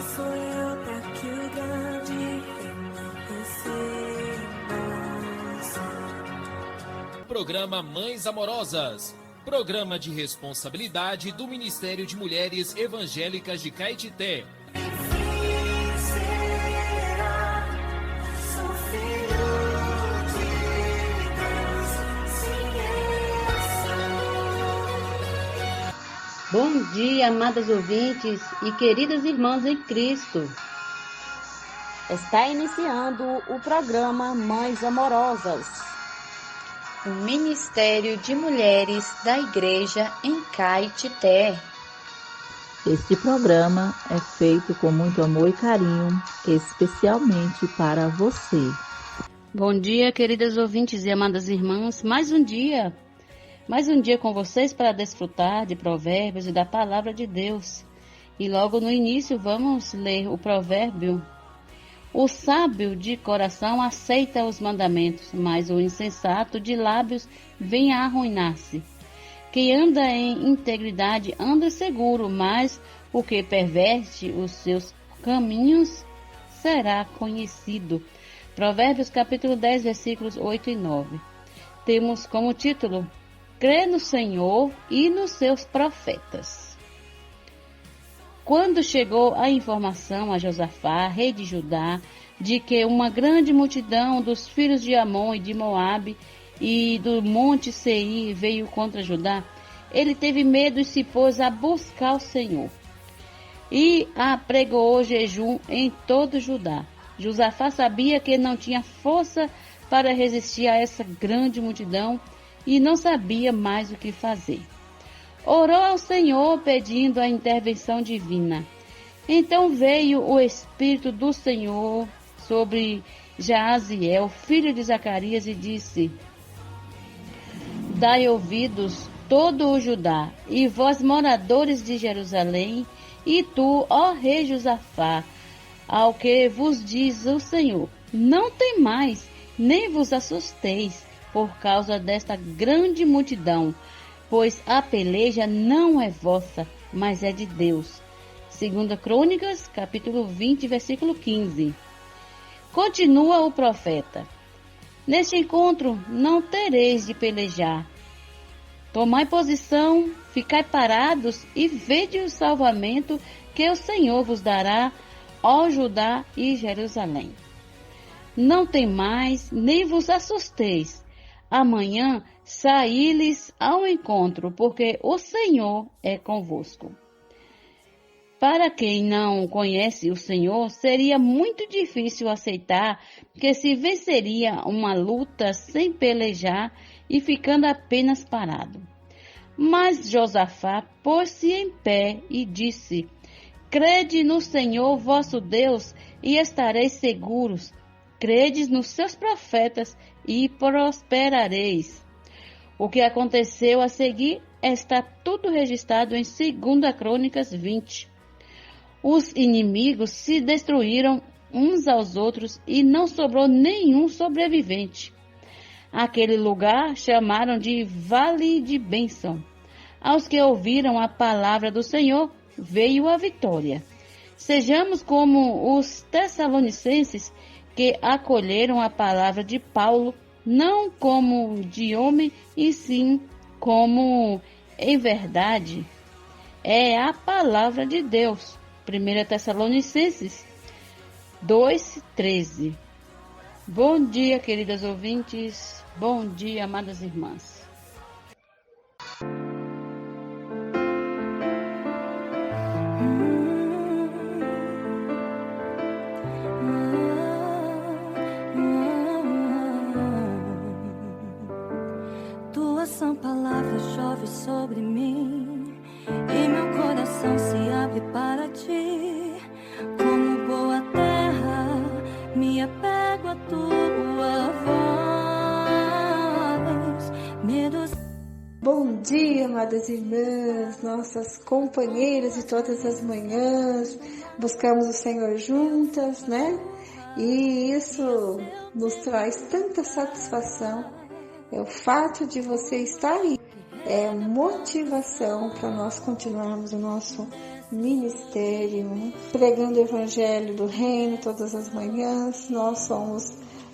Sou eu pra que o grande receba. Programa Mães Amorosas. Programa de responsabilidade do Ministério de Mulheres Evangélicas de Caetité. Bom dia, amadas ouvintes e queridas irmãs em Cristo. Está iniciando o programa Mães Amorosas, o Ministério de Mulheres da Igreja em Caetité. Este programa é feito com muito amor e carinho, especialmente para você. Bom dia, queridas ouvintes e amadas irmãs. Mais um dia com vocês para desfrutar de provérbios e da palavra de Deus. E logo no início vamos ler o provérbio. O sábio de coração aceita os mandamentos, mas o insensato de lábios vem a arruinar-se. Quem anda em integridade anda seguro, mas o que perverte os seus caminhos será conhecido. Provérbios capítulo 10, versículos 8 e 9. Temos como título: Crê no Senhor e nos seus profetas. Quando chegou a informação a Josafá, rei de Judá, de que uma grande multidão dos filhos de Amon e de Moabe e do monte Seir veio contra Judá, ele teve medo e se pôs a buscar o Senhor. E apregoou jejum em todo Judá. Josafá sabia que não tinha força para resistir a essa grande multidão e não sabia mais o que fazer. Orou ao Senhor pedindo a intervenção divina. Então veio o Espírito do Senhor sobre Jaaziel, filho de Zacarias, e disse: Dai ouvidos todo o Judá, e vós moradores de Jerusalém, e tu, ó rei Josafá, ao que vos diz o Senhor: não temais, nem vos assusteis por causa desta grande multidão, pois a peleja não é vossa, mas é de Deus. 2 Crônicas, capítulo 20, versículo 15. Continua o profeta: neste encontro não tereis de pelejar. Tomai posição, ficai parados e vede o salvamento que o Senhor vos dará, ó Judá e Jerusalém. Não temais, nem vos assusteis. Amanhã saí-lhes ao encontro, porque o Senhor é convosco. Para quem não conhece o Senhor, seria muito difícil aceitar que se venceria uma luta sem pelejar e ficando apenas parado. Mas Josafá pôs-se em pé e disse: Crede no Senhor vosso Deus e estareis seguros. Credes nos seus profetas e prosperareis. O que aconteceu a seguir está tudo registrado em 2 Crônicas 20. Os inimigos se destruíram uns aos outros e não sobrou nenhum sobrevivente. Aquele lugar chamaram de Vale de Bênção. Aos que ouviram a palavra do Senhor, veio a vitória. Sejamos como os tessalonicenses, que acolheram a palavra de Paulo, não como de homem, e sim como em verdade é a palavra de Deus. 1 Tessalonicenses 2:13. Bom dia, queridas ouvintes. Bom dia, amadas irmãs. Tua sã palavra chove sobre mim e meu coração se abre para ti. Como boa terra, me apego a tua voz. Medos. Bom dia, amadas irmãs, nossas companheiras de todas as manhãs. Buscamos o Senhor juntas, né? E isso nos traz tanta satisfação. É o fato de você estar aí. É motivação para nós continuarmos o nosso ministério, pregando o evangelho do reino todas as manhãs. Nós somos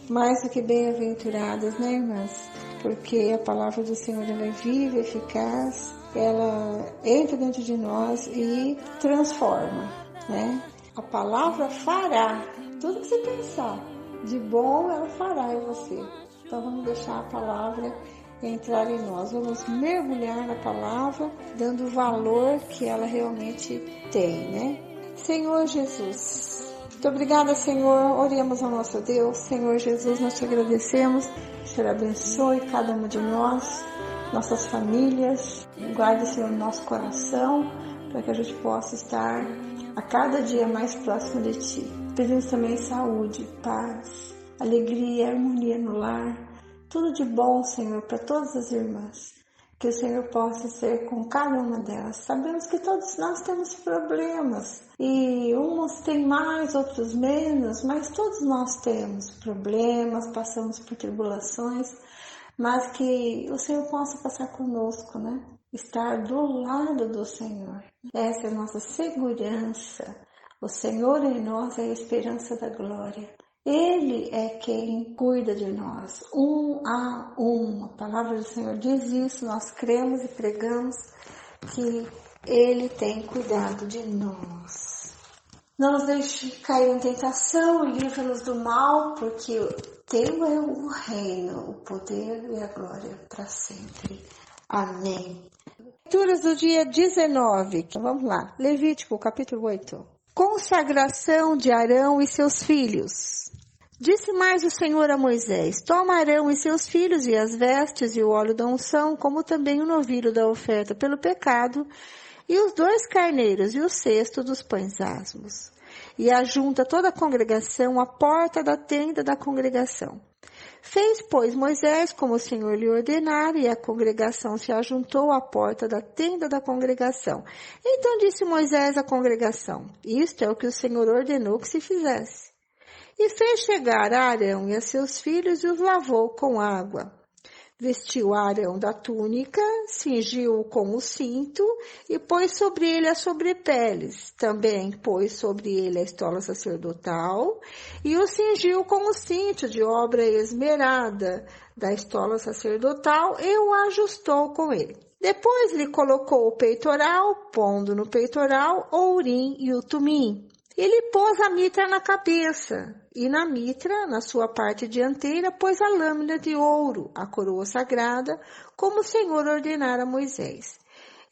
mais do que bem-aventuradas, né, irmãs? Porque a palavra do Senhor ela é viva, eficaz, ela entra dentro de nós e transforma, né? A palavra fará tudo que você pensar de bom, ela fará em você. Então vamos deixar a palavra entrar em nós, vamos mergulhar na palavra, dando o valor que ela realmente tem, né? Senhor Jesus, muito obrigada, Senhor. Oremos ao nosso Deus. Senhor Jesus, nós te agradecemos. Que o Senhor abençoe cada uma de nós, nossas famílias. Guarde, Senhor, nosso coração, para que a gente possa estar a cada dia mais próximo de Ti. Pedimos também saúde, paz, alegria, harmonia no lar. Tudo de bom, Senhor, para todas as irmãs. Que o Senhor possa ser com cada uma delas. Sabemos que todos nós temos problemas. E uns têm mais, outros menos. Mas todos nós temos problemas, passamos por tribulações. Mas que o Senhor possa passar conosco, né? Estar do lado do Senhor. Essa é a nossa segurança. O Senhor em nós é a esperança da glória. Ele é quem cuida de nós, um a um. A palavra do Senhor diz isso, nós cremos e pregamos que Ele tem cuidado de nós. Não nos deixe cair em tentação, livra-nos do mal, porque teu é o reino, o poder e a glória para sempre. Amém. Leituras do dia 19, vamos lá, Levítico capítulo 8. Consagração de Arão e seus filhos. Disse mais o Senhor a Moisés: Toma Arão e seus filhos e as vestes e o óleo da unção, como também o novilho da oferta pelo pecado, e os 2 carneiros e o cesto dos pães asmos. E ajunta toda a congregação à porta da tenda da congregação. Fez, pois, Moisés como o Senhor lhe ordenara, e a congregação se ajuntou à porta da tenda da congregação. Então disse Moisés à congregação: Isto é o que o Senhor ordenou que se fizesse. E fez chegar a Arão e a seus filhos e os lavou com água. Vestiu Arão da túnica, cingiu-o com o cinto e pôs sobre ele as sobrepeles. Também pôs sobre ele a estola sacerdotal e o cingiu com o cinto de obra esmerada da estola sacerdotal e o ajustou com ele. Depois lhe colocou o peitoral, pondo no peitoral o urim e o tumim. Ele pôs a mitra na cabeça, e na mitra, na sua parte dianteira, pôs a lâmina de ouro, a coroa sagrada, como o Senhor ordenara a Moisés.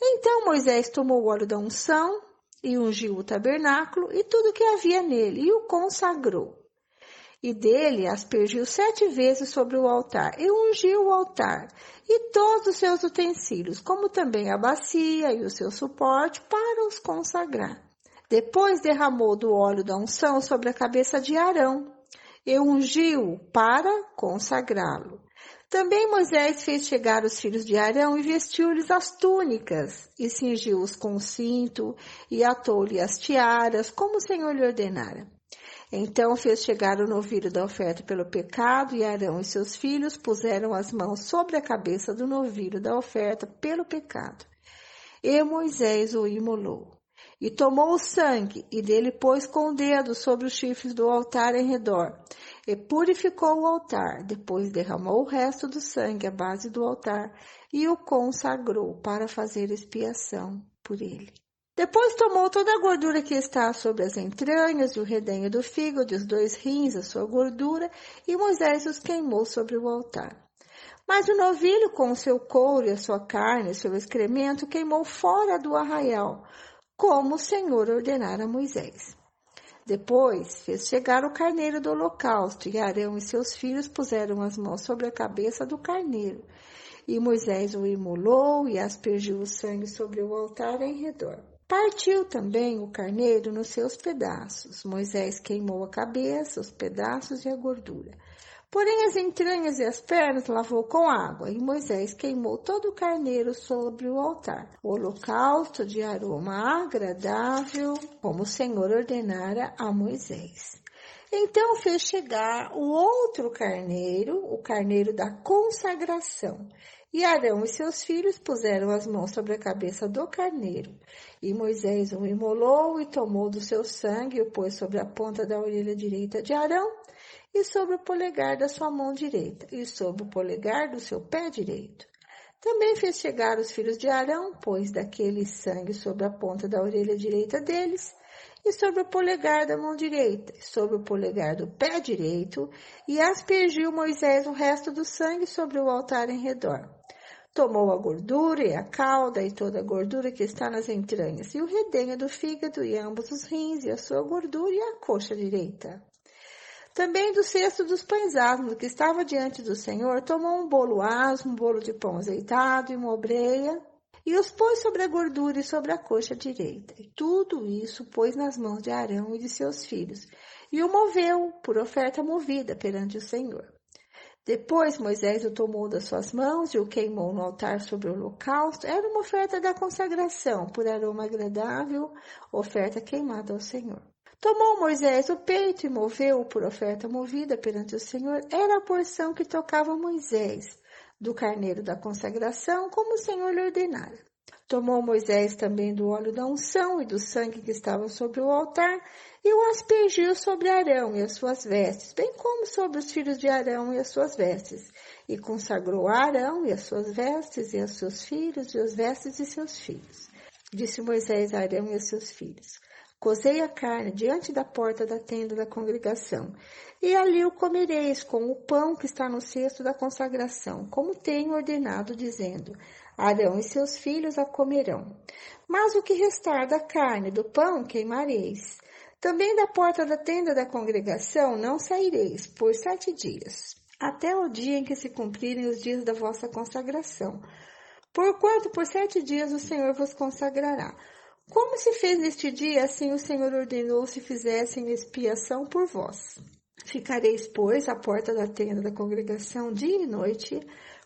Então Moisés tomou o óleo da unção, e ungiu o tabernáculo, e tudo que havia nele, e o consagrou. E dele aspergiu 7 vezes sobre o altar, e ungiu o altar, e todos os seus utensílios, como também a bacia e o seu suporte, para os consagrar. Depois derramou do óleo da unção sobre a cabeça de Arão e ungiu para consagrá-lo. Também Moisés fez chegar os filhos de Arão e vestiu-lhes as túnicas e cingiu-os com o cinto e atou-lhe as tiaras, como o Senhor lhe ordenara. Então fez chegar o novilho da oferta pelo pecado e Arão e seus filhos puseram as mãos sobre a cabeça do novilho da oferta pelo pecado. E Moisés o imolou. E tomou o sangue, e dele pôs com o dedo sobre os chifres do altar em redor, e purificou o altar. Depois derramou o resto do sangue à base do altar, e o consagrou para fazer expiação por ele. Depois tomou toda a gordura que está sobre as entranhas, e o redenho do fígado, e os 2 rins, a sua gordura, e Moisés os queimou sobre o altar. Mas o novilho, com o seu couro e a sua carne, e seu excremento, queimou fora do arraial, como o Senhor ordenara a Moisés. Depois fez chegar o carneiro do holocausto, e Arão e seus filhos puseram as mãos sobre a cabeça do carneiro. E Moisés o imolou e aspergiu o sangue sobre o altar em redor. Partiu também o carneiro nos seus pedaços. Moisés queimou a cabeça, os pedaços e a gordura. Porém as entranhas e as pernas lavou com água, e Moisés queimou todo o carneiro sobre o altar, o holocausto de aroma agradável, como o Senhor ordenara a Moisés. Então fez chegar o outro carneiro, o carneiro da consagração, E Arão e seus filhos puseram as mãos sobre a cabeça do carneiro. E Moisés o imolou e tomou do seu sangue e o pôs sobre a ponta da orelha direita de Arão e sobre o polegar da sua mão direita e sobre o polegar do seu pé direito. Também fez chegar os filhos de Arão, pôs daquele sangue sobre a ponta da orelha direita deles e sobre o polegar da mão direita, e sobre o polegar do pé direito, e aspergiu Moisés o resto do sangue sobre o altar em redor. Tomou a gordura e a cauda e toda a gordura que está nas entranhas, e o redenho do fígado e ambos os rins, e a sua gordura e a coxa direita. Também do cesto dos pães asmos que estava diante do Senhor, tomou um bolo asmo, um bolo de pão azeitado e uma obreia, e os pôs sobre a gordura e sobre a coxa direita. E tudo isso pôs nas mãos de Arão e de seus filhos, e o moveu por oferta movida perante o Senhor. Depois Moisés o tomou das suas mãos e o queimou no altar sobre o holocausto. Era uma oferta da consagração, por aroma agradável, oferta queimada ao Senhor. Tomou Moisés o peito e moveu-o por oferta movida perante o Senhor. Era a porção que tocava Moisés, do carneiro da consagração, como o Senhor lhe ordenara. Tomou Moisés também do óleo da unção e do sangue que estava sobre o altar, e o aspergiu sobre Arão e as suas vestes, bem como sobre os filhos de Arão e as suas vestes. E consagrou a Arão e as suas vestes, e a seus filhos, e as vestes de seus filhos. Disse Moisés a Arão e a seus filhos: Cozei a carne diante da porta da tenda da congregação, e ali o comereis com o pão que está no cesto da consagração, como tenho ordenado, dizendo: Arão e seus filhos a comerão. Mas o que restar da carne do pão queimareis. Também da porta da tenda da congregação não saireis por 7 dias, até o dia em que se cumprirem os dias da vossa consagração. Porquanto por 7 dias o Senhor vos consagrará. Como se fez neste dia, assim o Senhor ordenou se fizessem expiação por vós. Ficareis, pois, à porta da tenda da congregação dia e noite,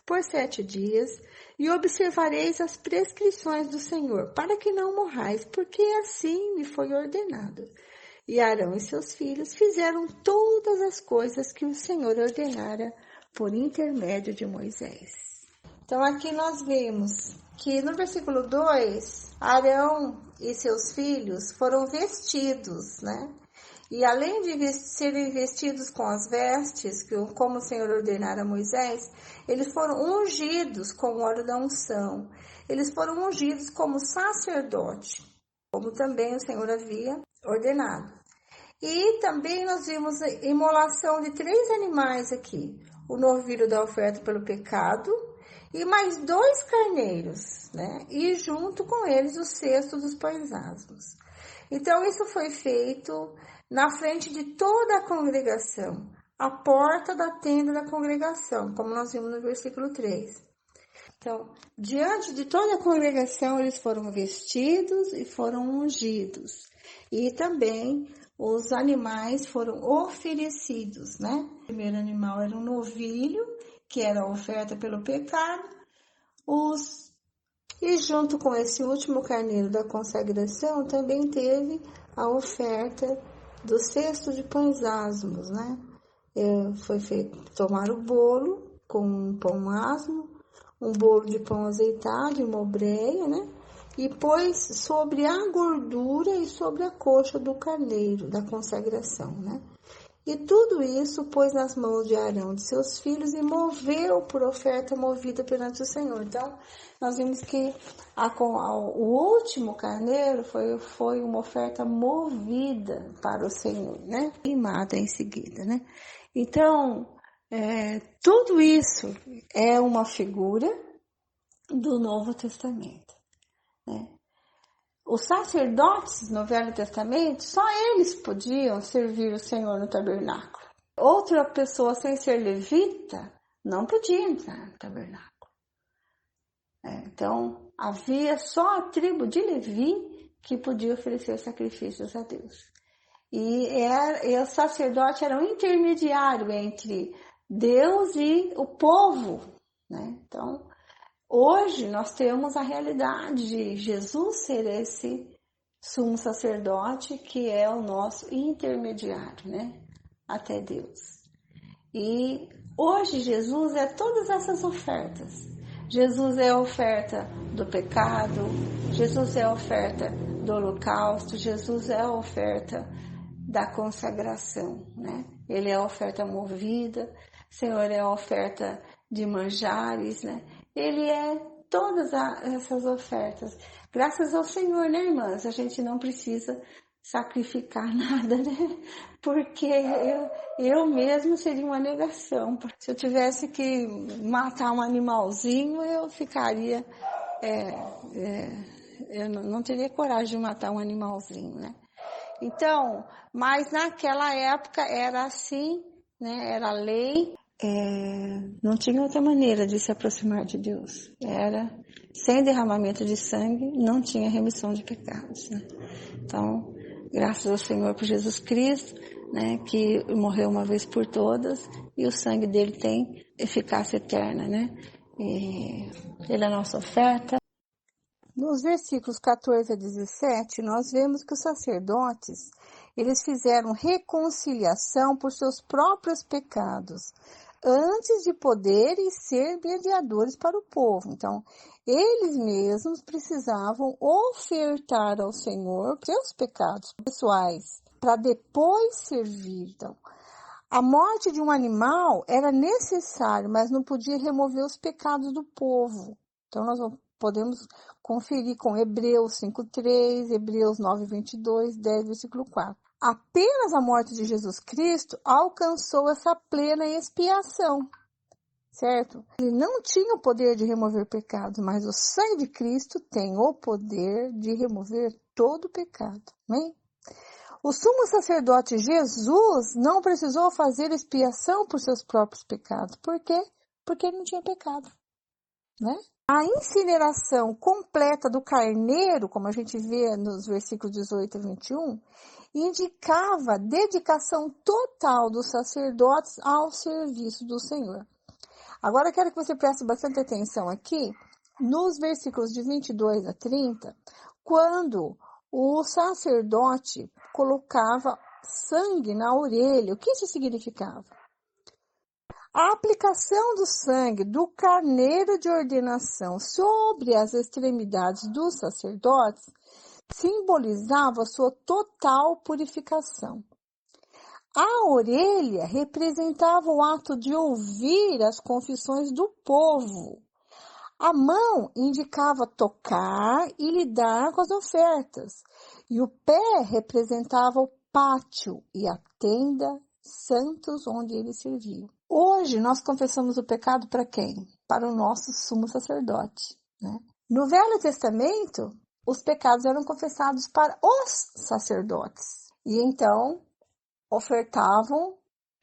por 7 dias, e observareis as prescrições do Senhor, para que não morrais, porque assim me foi ordenado. E Arão e seus filhos fizeram todas as coisas que o Senhor ordenara por intermédio de Moisés. Então aqui nós vemos que no versículo 2, Arão e seus filhos foram vestidos, né? E além de serem vestidos com as vestes, como o Senhor ordenara a Moisés, eles foram ungidos com o óleo da unção. Eles foram ungidos como sacerdote, como também o Senhor havia ordenado. E também nós vimos a imolação de 3 animais aqui. O novilho da oferta pelo pecado e mais 2 carneiros, né? E junto com eles o cesto dos pães asmos. Então isso foi feito na frente de toda a congregação, à porta da tenda da congregação, como nós vimos no versículo 3. Então, diante de toda a congregação, eles foram vestidos e foram ungidos. E também os animais foram oferecidos, né? O primeiro animal era um novilho, que era a oferta pelo pecado. E junto com esse último carneiro da consagração, também teve a oferta do cesto de pães asmos, né? Foi feito tomar o bolo com um pão asmo, um bolo de pão azeitado e uma obreia, né? E pôs sobre a gordura e sobre a coxa do carneiro da consagração, né? E tudo isso pôs nas mãos de Arão, de seus filhos, e moveu por oferta movida perante o Senhor. Então, nós vimos que o último carneiro foi uma oferta movida para o Senhor, né? Queimada em seguida, né? Então, tudo isso é uma figura do Novo Testamento, né? Os sacerdotes no Velho Testamento, só eles podiam servir o Senhor no tabernáculo. Outra pessoa sem ser levita não podia entrar no tabernáculo. Então, havia só a tribo de Levi que podia oferecer sacrifícios a Deus. E o sacerdote era um intermediário entre Deus e o povo, né? Então, hoje nós temos a realidade de Jesus ser esse sumo sacerdote que é o nosso intermediário, né? Até Deus. E hoje Jesus é todas essas ofertas. Jesus é a oferta do pecado, Jesus é a oferta do holocausto, Jesus é a oferta da consagração, né? Ele é a oferta movida, o Senhor é a oferta de manjares, né? Ele é todas essas ofertas. Graças ao Senhor, né, irmãs? A gente não precisa sacrificar nada, né? Porque eu mesmo seria uma negação. Se eu tivesse que matar um animalzinho, eu ficaria... eu não teria coragem de matar um animalzinho, né? Então, mas naquela época era assim, né? Era lei. Não tinha outra maneira de se aproximar de Deus. Era sem derramamento de sangue, não tinha remissão de pecados, né? Então, graças ao Senhor por Jesus Cristo, né, que morreu uma vez por todas, e o sangue dele tem eficácia eterna, né? E ele é a nossa oferta. Nos versículos 14 a 17, nós vemos que os sacerdotes, eles fizeram reconciliação por seus próprios pecados, antes de poderem ser mediadores para o povo. Então, eles mesmos precisavam ofertar ao Senhor seus pecados pessoais, para depois servir. Então, a morte de um animal era necessário, mas não podia remover os pecados do povo. Então, nós podemos conferir com Hebreus 5:3, Hebreus 9:22, 10, versículo 4. Apenas a morte de Jesus Cristo alcançou essa plena expiação, certo? Ele não tinha o poder de remover pecados, mas o sangue de Cristo tem o poder de remover todo o pecado, né? O sumo sacerdote Jesus não precisou fazer expiação por seus próprios pecados. Por quê? Porque ele não tinha pecado, né? A incineração completa do carneiro, como a gente vê nos versículos 18 a 21, indicava dedicação total dos sacerdotes ao serviço do Senhor. Agora eu quero que você preste bastante atenção aqui, nos versículos de 22 a 30, quando o sacerdote colocava sangue na orelha. O que isso significava? A aplicação do sangue do carneiro de ordenação sobre as extremidades dos sacerdotes simbolizava sua total purificação. A orelha representava o ato de ouvir as confissões do povo. A mão indicava tocar e lidar com as ofertas. E o pé representava o pátio e a tenda santos onde ele servia. Hoje nós confessamos o pecado para quem? Para o nosso sumo sacerdote, né? No Velho Testamento, os pecados eram confessados para os sacerdotes. E então ofertavam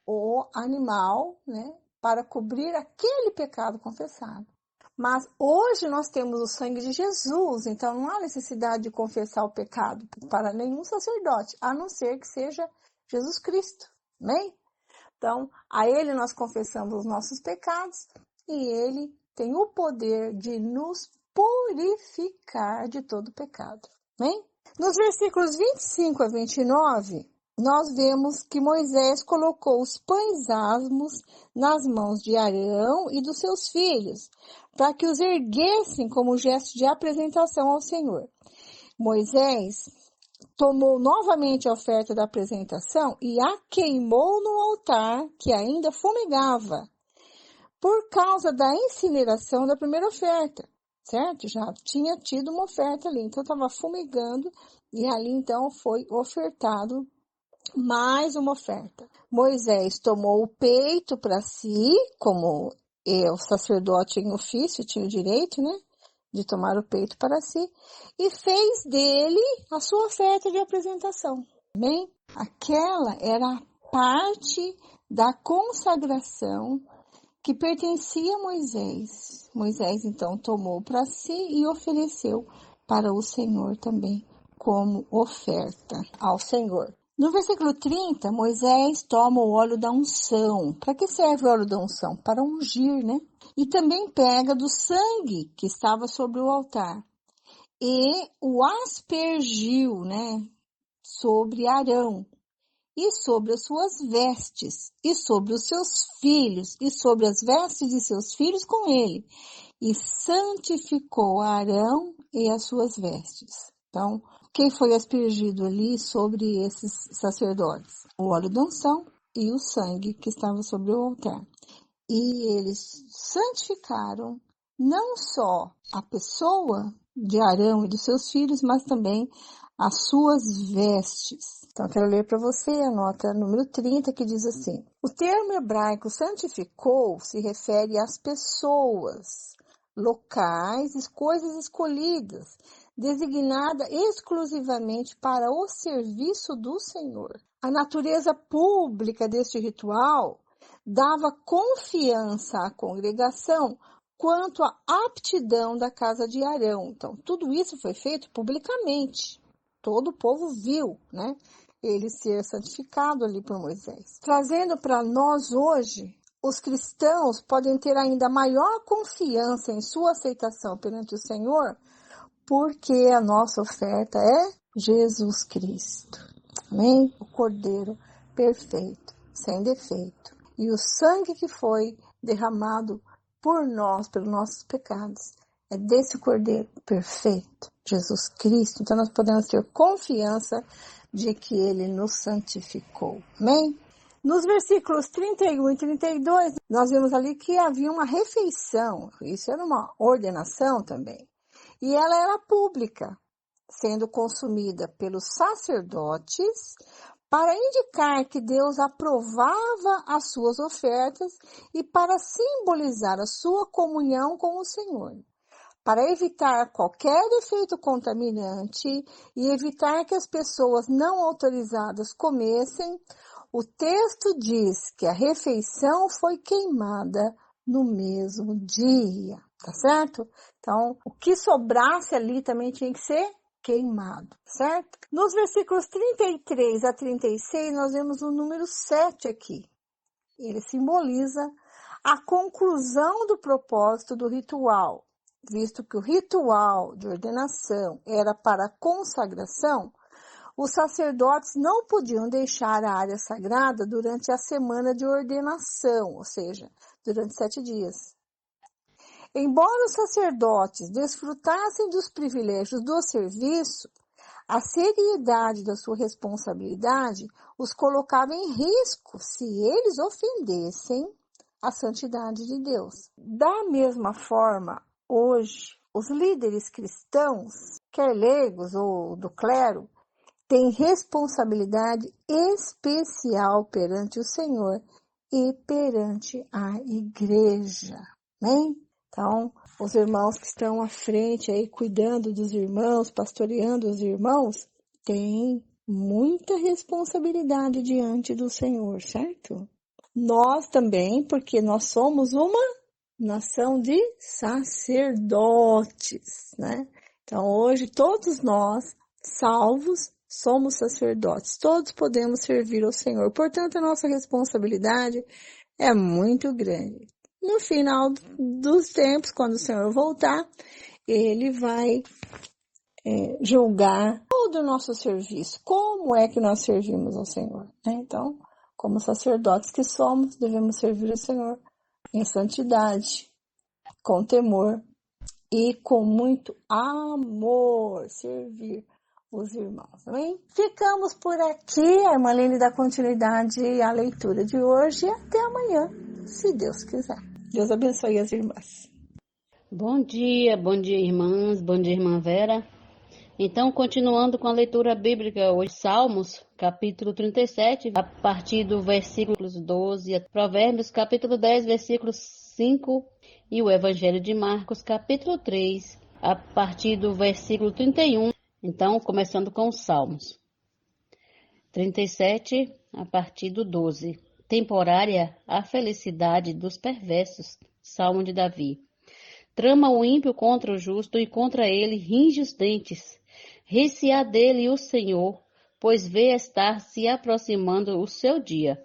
o animal, né, para cobrir aquele pecado confessado. Mas hoje nós temos o sangue de Jesus, então não há necessidade de confessar o pecado para nenhum sacerdote, a não ser que seja Jesus Cristo, né? Então, a ele nós confessamos os nossos pecados e ele tem o poder de nos purificar de todo pecado, né? Nos versículos 25 a 29, nós vemos que Moisés colocou os pães asmos nas mãos de Arão e dos seus filhos, para que os erguessem como gesto de apresentação ao Senhor. Moisés tomou novamente a oferta da apresentação e a queimou no altar, que ainda fumegava, por causa da incineração da primeira oferta, certo? Já tinha tido uma oferta ali, então estava fumegando e ali então foi ofertado mais uma oferta. Moisés tomou o peito para si, como o sacerdote em ofício tinha o direito, né, de tomar o peito para si, e fez dele a sua oferta de apresentação. Bem, aquela era a parte da consagração que pertencia a Moisés. Moisés, então, tomou para si e ofereceu para o Senhor também como oferta ao Senhor. No versículo 30, Moisés toma o óleo da unção. Para que serve o óleo da unção? Para ungir, né? E também pega do sangue que estava sobre o altar e o aspergiu, né, sobre Arão e sobre as suas vestes e sobre os seus filhos e sobre as vestes de seus filhos com ele. e santificou Arão e as suas vestes. Então, quem foi aspergido ali sobre esses sacerdotes? O óleo da unção e o sangue que estava sobre o altar. E eles santificaram não só a pessoa de Arão e dos seus filhos, mas também as suas vestes. Então, eu quero ler para você a nota número 30, que diz assim: o termo hebraico santificou se refere às pessoas, locais e coisas escolhidas, designada exclusivamente para o serviço do Senhor. A natureza pública deste ritual dava confiança à congregação quanto à aptidão da casa de Arão. Então, tudo isso foi feito publicamente. Todo o povo viu, né, ele ser santificado ali por Moisés. Trazendo para nós hoje, os cristãos podem ter ainda maior confiança em sua aceitação perante o Senhor, porque a nossa oferta é Jesus Cristo. Amém? O Cordeiro perfeito, sem defeito. E o sangue que foi derramado por nós, pelos nossos pecados, é desse Cordeiro perfeito, Jesus Cristo. Então, nós podemos ter confiança de que Ele nos santificou. Amém? Nos versículos 31 e 32, nós vemos ali que havia uma refeição. Isso era uma ordenação também. E ela era pública, sendo consumida pelos sacerdotes, para indicar que Deus aprovava as suas ofertas e para simbolizar a sua comunhão com o Senhor. Para evitar qualquer efeito contaminante e evitar que as pessoas não autorizadas comessem, o texto diz que a refeição foi queimada no mesmo dia, tá certo? Então, o que sobrasse ali também tinha que ser queimado, certo? Nos versículos 33 a 36, nós vemos o número 7 aqui. Ele simboliza a conclusão do propósito do ritual. Visto que o ritual de ordenação era para a consagração, os sacerdotes não podiam deixar a área sagrada durante a semana de ordenação, ou seja, durante 7 dias. Embora os sacerdotes desfrutassem dos privilégios do serviço, a seriedade da sua responsabilidade os colocava em risco se eles ofendessem a santidade de Deus. Da mesma forma, hoje, os líderes cristãos, quer leigos ou do clero, têm responsabilidade especial perante o Senhor e perante a igreja. Amém? Então, os irmãos que estão à frente aí, cuidando dos irmãos, pastoreando os irmãos, têm muita responsabilidade diante do Senhor, certo? Nós também, porque nós somos uma nação de sacerdotes, né? Então, hoje, todos nós, salvos, somos sacerdotes. Todos podemos servir ao Senhor. Portanto, a nossa responsabilidade é muito grande. No final dos tempos, quando o Senhor voltar, Ele vai julgar todo o nosso serviço. Como é que nós servimos ao Senhor? Né? Então, como sacerdotes que somos, devemos servir ao Senhor em santidade, com temor e com muito amor, servir os irmãos. Amém? Ficamos por aqui. A irmã Lene dá continuidade à leitura de hoje e até amanhã, se Deus quiser. Deus abençoe as irmãs. Bom dia, irmãs, bom dia, irmã Vera. Então, continuando com a leitura bíblica, hoje, Salmos, capítulo 37, a partir do versículos 12, Provérbios, capítulo 10, versículos 5, e o Evangelho de Marcos, capítulo 3, a partir do versículo 31. Então, começando com os Salmos. 37, a partir do 12. Temporária a felicidade dos perversos. Salmo de Davi. Trama o ímpio contra o justo e contra ele ringe os dentes. Ri-se-á dele o Senhor, pois vê estar se aproximando o seu dia.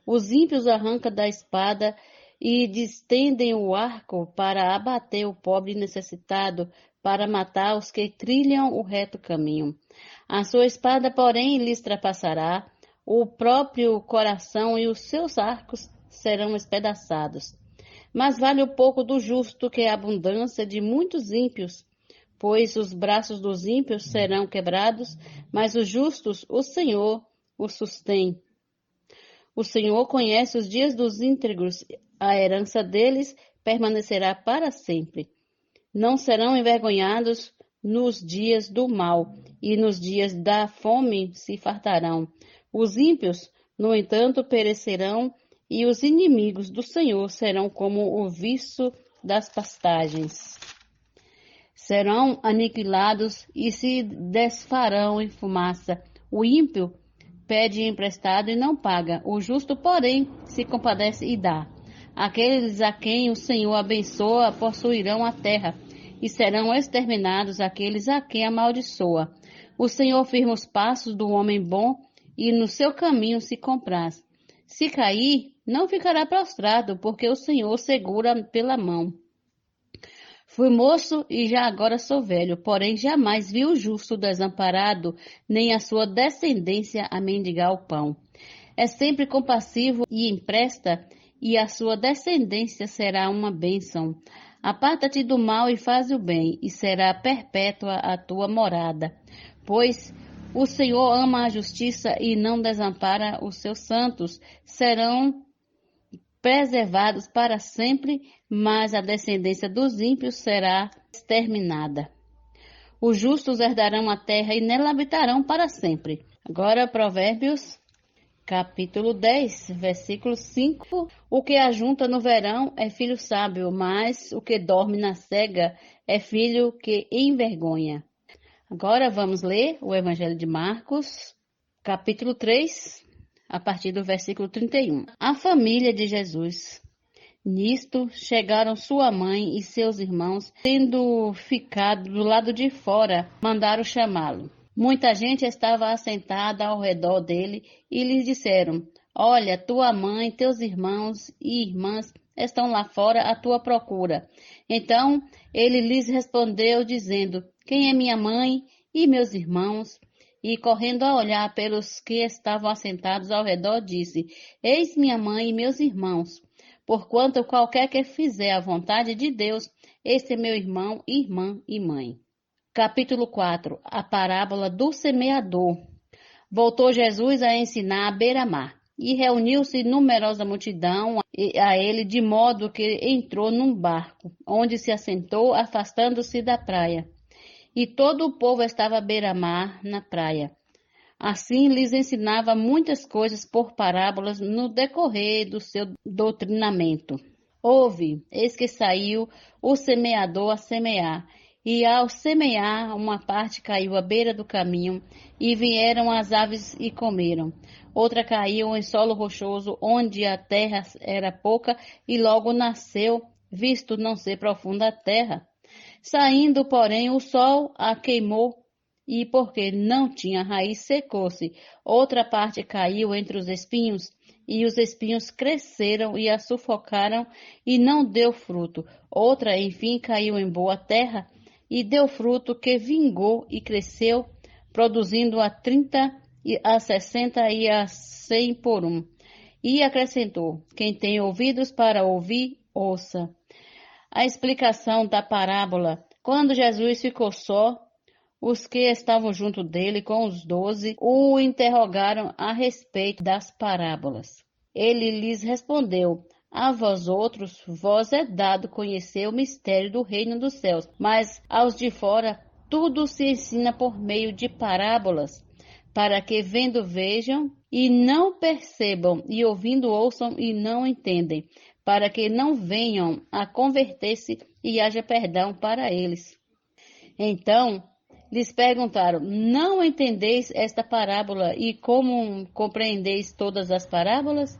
Os ímpios arrancam da espada e distendem o arco para abater o pobre necessitado, para matar os que trilham o reto caminho. A sua espada, porém, lhes trapassará, o próprio coração e os seus arcos serão espedaçados. Mas vale o pouco do justo que a abundância de muitos ímpios, pois os braços dos ímpios serão quebrados, mas os justos, o Senhor os sustém. O Senhor conhece os dias dos íntegros, a herança deles permanecerá para sempre. Não serão envergonhados nos dias do mal, e nos dias da fome se fartarão. Os ímpios, no entanto, perecerão, e os inimigos do Senhor serão como o viço das pastagens. Serão aniquilados e se desfarão em fumaça. O ímpio pede emprestado e não paga. O justo, porém, se compadece e dá. Aqueles a quem o Senhor abençoa possuirão a terra, e serão exterminados aqueles a quem amaldiçoa. O Senhor firma os passos do homem bom, e no seu caminho se compraz. Se cair, não ficará prostrado, porque o Senhor segura pela mão. Fui moço e já agora sou velho, porém jamais vi o justo desamparado, nem a sua descendência a mendigar o pão. É sempre compassivo e empresta, e a sua descendência será uma bênção. Aparta-te do mal e faz o bem, e será perpétua a tua morada. Pois o Senhor ama a justiça e não desampara os seus santos. Serão preservados para sempre, mas a descendência dos ímpios será exterminada. Os justos herdarão a terra e nela habitarão para sempre. Agora, Provérbios, capítulo 10, versículo 5. O que ajunta no verão é filho sábio, mas o que dorme na cega é filho que envergonha. Agora vamos ler o Evangelho de Marcos, capítulo 3, a partir do versículo 31. A família de Jesus. Nisto chegaram sua mãe e seus irmãos, tendo ficado do lado de fora, mandaram chamá-lo. Muita gente estava assentada ao redor dele e lhes disseram: Olha, tua mãe, teus irmãos e irmãs estão lá fora à tua procura. Então ele lhes respondeu, dizendo: Quem é minha mãe e meus irmãos? E correndo a olhar pelos que estavam assentados ao redor, disse: Eis minha mãe e meus irmãos. Porquanto qualquer que fizer a vontade de Deus, esse é meu irmão, irmã e mãe. Capítulo 4. A parábola do semeador. Voltou Jesus a ensinar à beira-mar, e reuniu-se numerosa multidão a ele, de modo que entrou num barco, onde se assentou, afastando-se da praia. E todo o povo estava à beira-mar na praia. Assim lhes ensinava muitas coisas por parábolas no decorrer do seu doutrinamento. Ouve, eis que saiu o semeador a semear. E ao semear, uma parte caiu à beira do caminho, e vieram as aves e comeram. Outra caiu em solo rochoso, onde a terra era pouca, e logo nasceu, visto não ser profunda a terra. Saindo, porém, o sol a queimou, e porque não tinha raiz, secou-se. Outra parte caiu entre os espinhos, e os espinhos cresceram e a sufocaram, e não deu fruto. Outra, enfim, caiu em boa terra, e deu fruto que vingou e cresceu, produzindo a 30, a 60 e a 100 por um. E acrescentou: Quem tem ouvidos para ouvir, ouça. A explicação da parábola. Quando Jesus ficou só, os que estavam junto dele com os 12 o interrogaram a respeito das parábolas. Ele lhes respondeu: A vós outros, vós é dado conhecer o mistério do reino dos céus, mas aos de fora tudo se ensina por meio de parábolas, para que vendo vejam e não percebam, e ouvindo ouçam e não entendem, para que não venham a converter-se e haja perdão para eles. Então lhes perguntaram: Não entendeis esta parábola, e como compreendeis todas as parábolas?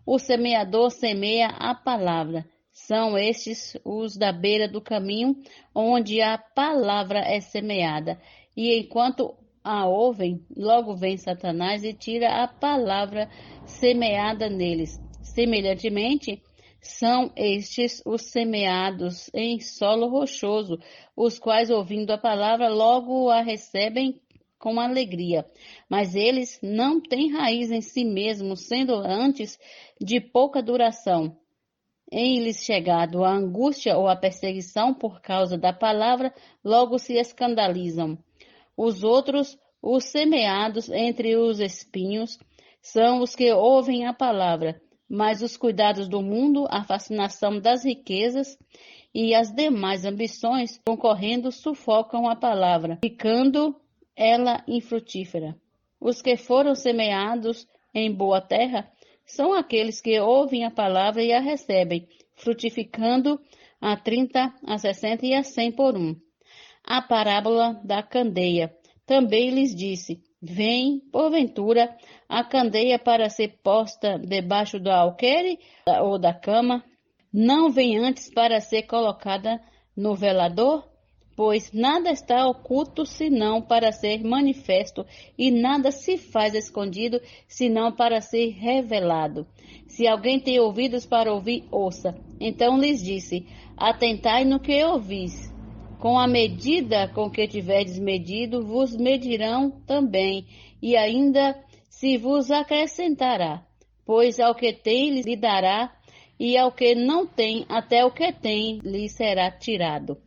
O semeador semeia a palavra. São estes os da beira do caminho, onde a palavra é semeada. E enquanto a ouvem, logo vem Satanás e tira a palavra semeada neles. Semelhantemente, são estes os semeados em solo rochoso, os quais, ouvindo a palavra, logo a recebem com alegria, mas eles não têm raiz em si mesmos, sendo antes de pouca duração. em lhes chegado a angústia ou a perseguição por causa da palavra, logo se escandalizam. Os outros, os semeados entre os espinhos, são os que ouvem a palavra, mas os cuidados do mundo, a fascinação das riquezas e as demais ambições concorrendo sufocam a palavra, ficando ela infrutífera. Os que foram semeados em boa terra são aqueles que ouvem a palavra e a recebem, frutificando a 30, a 60 e a 100 por um. A parábola da candeia também lhes disse: vem, porventura, a candeia para ser posta debaixo do alqueire ou da cama? Não vem antes para ser colocada no velador? Pois nada está oculto senão para ser manifesto, e nada se faz escondido senão para ser revelado. Se alguém tem ouvidos para ouvir, ouça. Então lhes disse: atentai no que ouvis. Com a medida com que tiverdes medido, vos medirão também, e ainda se vos acrescentará. Pois ao que tem lhe dará, e ao que não tem, até o que tem lhe será tirado.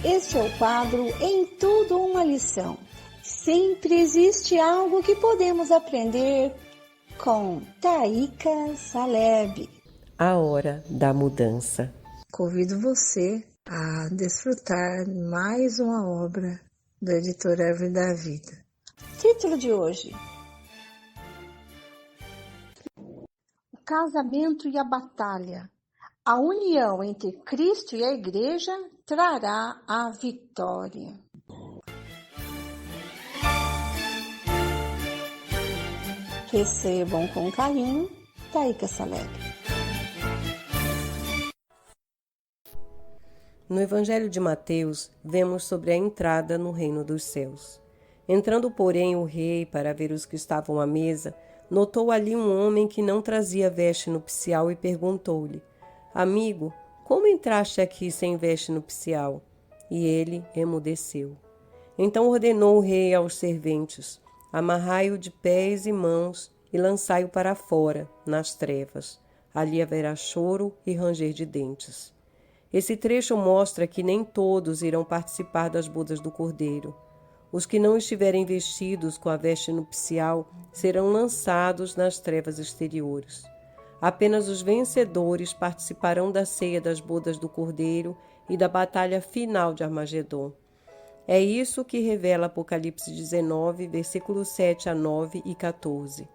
Este é o quadro Em Tudo Uma Lição. Sempre existe algo que podemos aprender com Taíka Saleb. A Hora da Mudança. Convido você a desfrutar mais uma obra do editor Árvore da Vida. Título de hoje: O casamento e a batalha. A união entre Cristo e a Igreja trará a vitória. Recebam com carinho, Taíka Saleb. No Evangelho de Mateus, vemos sobre a entrada no reino dos céus. Entrando, porém, o rei, para ver os que estavam à mesa, notou ali um homem que não trazia veste nupcial e perguntou-lhe: Amigo, como entraste aqui sem veste nupcial? E ele emudeceu. Então ordenou o rei aos serventes: Amarrai-o de pés e mãos e lançai-o para fora, nas trevas. Ali haverá choro e ranger de dentes. Esse trecho mostra que nem todos irão participar das bodas do Cordeiro. Os que não estiverem vestidos com a veste nupcial serão lançados nas trevas exteriores. Apenas os vencedores participarão da ceia das bodas do Cordeiro e da batalha final de Armagedon. É isso que revela Apocalipse 19, versículos 7 a 9 e 14.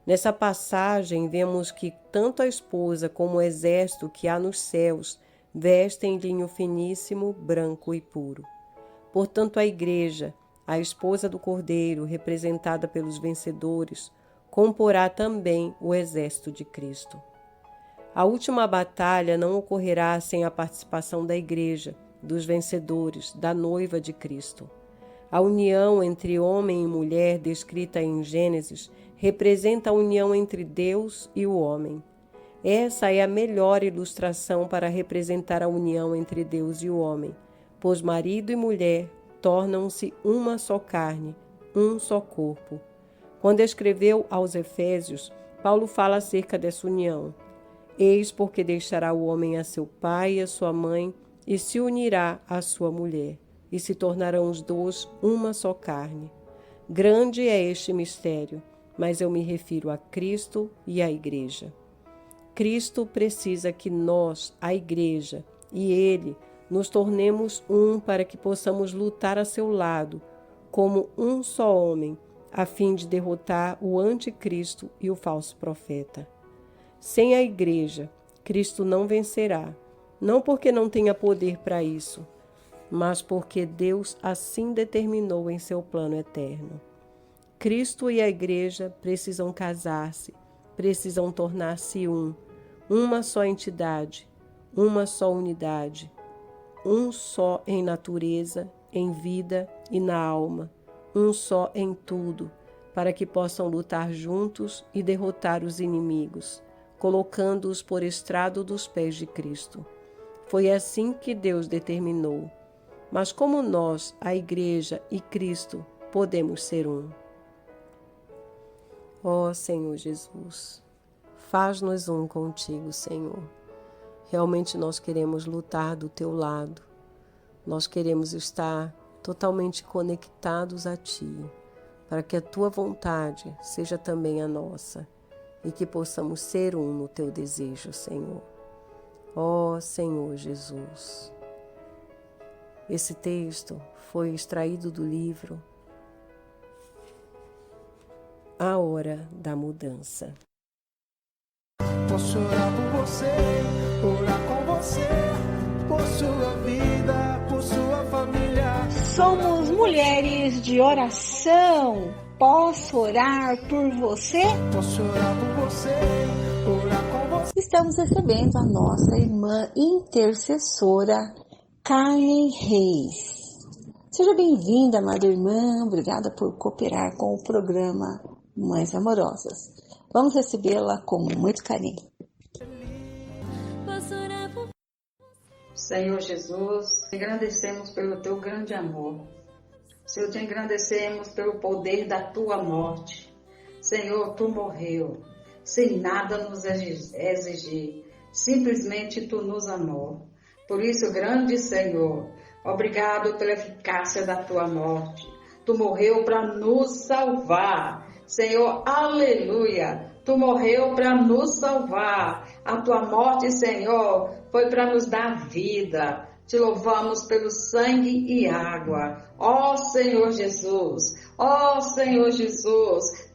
Nessa passagem, vemos que tanto a esposa como o exército que há nos céus vestem linho finíssimo, branco e puro. Portanto, a igreja, a esposa do Cordeiro, representada pelos vencedores, comporá também o exército de Cristo. A última batalha não ocorrerá sem a participação da igreja, dos vencedores, da noiva de Cristo. A união entre homem e mulher, descrita em Gênesis, representa a união entre Deus e o homem. Essa é a melhor ilustração para representar a união entre Deus e o homem, pois marido e mulher tornam-se uma só carne, um só corpo. Quando escreveu aos Efésios, Paulo fala acerca dessa união. Eis porque deixará o homem a seu pai e a sua mãe, e se unirá à sua mulher, e se tornarão os dois uma só carne. Grande é este mistério, mas eu me refiro a Cristo e à igreja. Cristo precisa que nós, a igreja, e Ele, nos tornemos um para que possamos lutar a seu lado, como um só homem, a fim de derrotar o anticristo e o falso profeta. Sem a igreja, Cristo não vencerá, não porque não tenha poder para isso, mas porque Deus assim determinou em seu plano eterno. Cristo e a igreja precisam casar-se, precisam tornar-se uma só entidade, uma só unidade, um só em natureza, em vida e na alma, um só em tudo, para que possam lutar juntos e derrotar os inimigos, colocando-os por estrado dos pés de Cristo. Foi assim que Deus determinou. Mas como nós, a Igreja e Cristo, podemos ser um? Ó Senhor Jesus, faz-nos um contigo, Senhor. Realmente nós queremos lutar do teu lado. Nós queremos estar totalmente conectados a ti, para que a tua vontade seja também a nossa e que possamos ser um no teu desejo, Senhor. Ó Senhor Jesus. Esse texto foi extraído do livro A Hora da Mudança. Posso orar por você, orar com você, por sua vida, por sua família. Somos mulheres de oração. Posso orar por você? Posso orar por você, orar com você. Estamos recebendo a nossa irmã intercessora, Carmen Reis. Seja bem-vinda, amada irmã. Obrigada por cooperar com o programa Mães Amorosas. Vamos recebê-la com muito carinho. Senhor Jesus, te agradecemos pelo teu grande amor. Senhor, te agradecemos pelo poder da tua morte. Senhor, tu morreu, sem nada nos exigir. Simplesmente tu nos amou. Por isso, grande Senhor, obrigado pela eficácia da tua morte. Tu morreu para nos salvar. Senhor, aleluia. Tu morreu para nos salvar. A tua morte, Senhor, foi para nos dar vida. Te louvamos pelo sangue e água. Ó Senhor Jesus,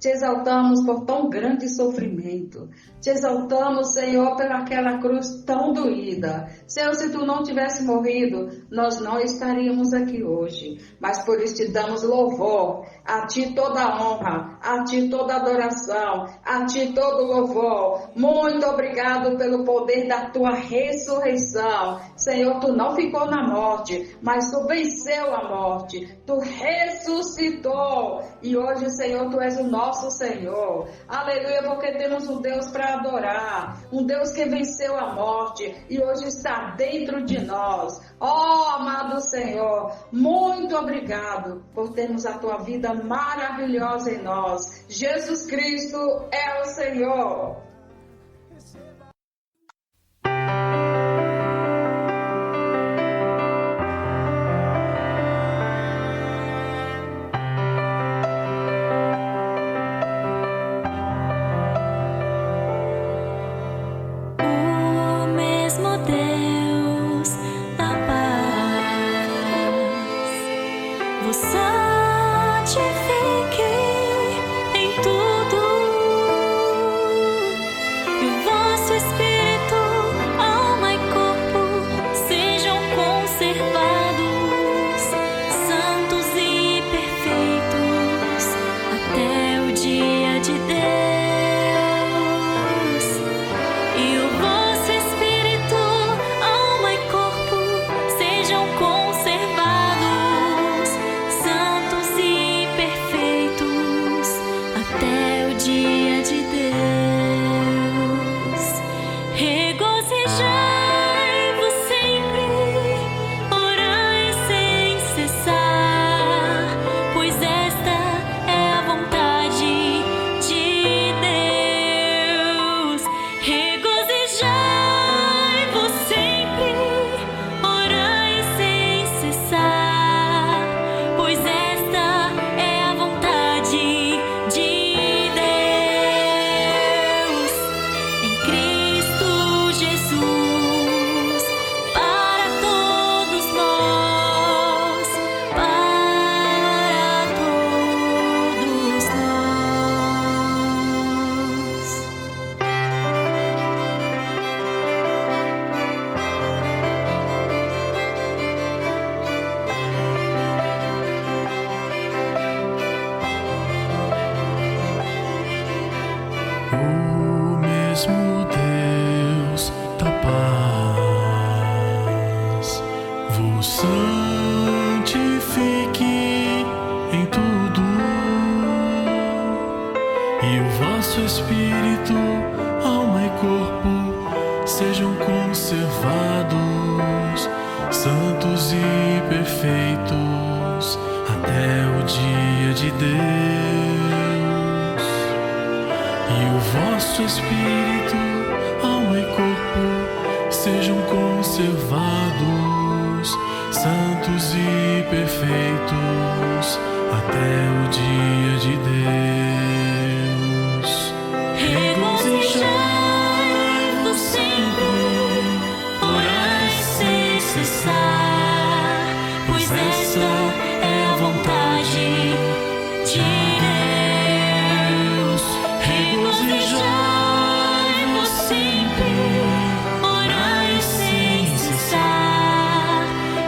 Te exaltamos por tão grande sofrimento. Te exaltamos, Senhor, pelaquela cruz tão doída. Senhor, se Tu não tivesse morrido, nós não estaríamos aqui hoje. Mas por isso te damos louvor. A Ti toda a honra, a Ti toda a adoração, a Ti todo o louvor. Muito obrigado pelo poder da Tua ressurreição. Senhor, Tu não ficou na morte, mas Tu venceu a morte. Tu ressuscitou. E hoje, Senhor, Tu és o nosso Senhor. Aleluia, porque temos um Deus para adorar. Um Deus que venceu a morte e hoje está dentro de nós. Oh, amado Senhor, muito obrigado por termos a Tua vida maravilhosa em nós. Jesus Cristo é o Senhor.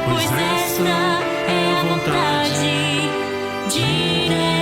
Pois esta é a vontade de Deus.